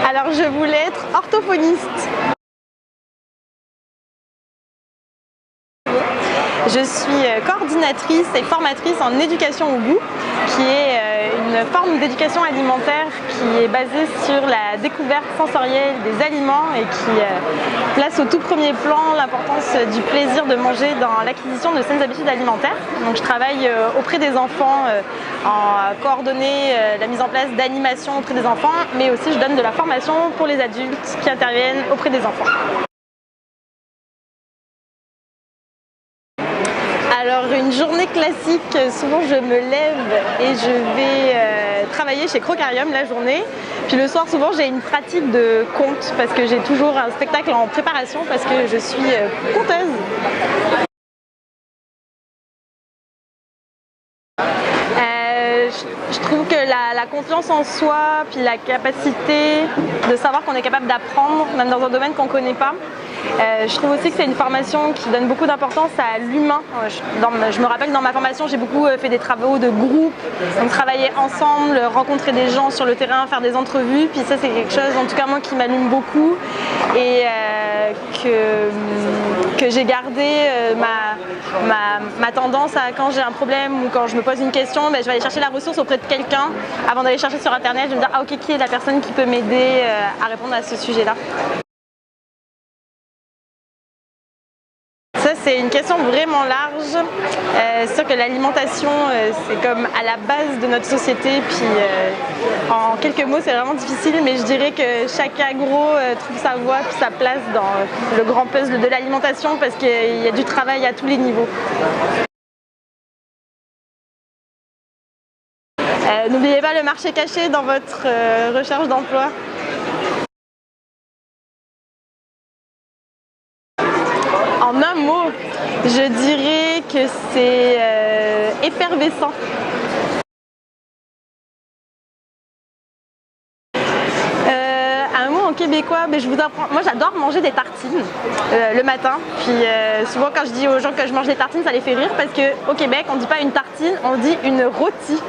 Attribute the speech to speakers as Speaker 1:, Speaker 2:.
Speaker 1: Alors je voulais être orthophoniste. Je suis coordinatrice et formatrice en éducation au goût, qui est une forme d'éducation alimentaire qui est basée sur la découverte sensorielle des aliments et qui place au tout premier plan l'importance du plaisir de manger dans l'acquisition de saines habitudes alimentaires. Donc je travaille auprès des enfants en coordonner la mise en place d'animations auprès des enfants, mais aussi je donne de la formation pour les adultes qui interviennent auprès des enfants. Alors une journée classique, souvent je me lève et je vais travailler chez Crocarium la journée. Puis le soir souvent j'ai une pratique de conte parce que j'ai toujours un spectacle en préparation parce que je suis conteuse. Je trouve que la confiance en soi, puis la capacité de savoir qu'on est capable d'apprendre, même dans un domaine qu'on ne connaît pas. Je trouve aussi que c'est une formation qui donne beaucoup d'importance à l'humain. Je me rappelle que dans ma formation, j'ai beaucoup fait des travaux de groupe, donc travailler ensemble, rencontrer des gens sur le terrain, faire des entrevues. Puis ça, c'est quelque chose, en tout cas moi, qui m'allume beaucoup et que j'ai gardé ma tendance à, quand j'ai un problème ou quand je me pose une question, je vais aller chercher la ressource auprès de quelqu'un avant d'aller chercher sur internet. Je vais me dire, ah ok, qui est la personne qui peut m'aider à répondre à ce sujet-là. Ça, c'est une question vraiment large. C'est sûr que l'alimentation, c'est comme à la base de notre société. Puis en quelques mots, c'est vraiment difficile, mais je dirais que chaque agro trouve sa voie puis sa place dans le grand puzzle de l'alimentation parce qu'il y a du travail à tous les niveaux. N'oubliez pas le marché caché dans votre recherche d'emploi. En un mot, je dirais que c'est effervescent. Un mot en québécois, je vous apprends. Moi, j'adore manger des tartines le matin. Puis souvent, quand je dis aux gens que je mange des tartines, ça les fait rire parce qu'au Québec, on ne dit pas une tartine, on dit une rôtie.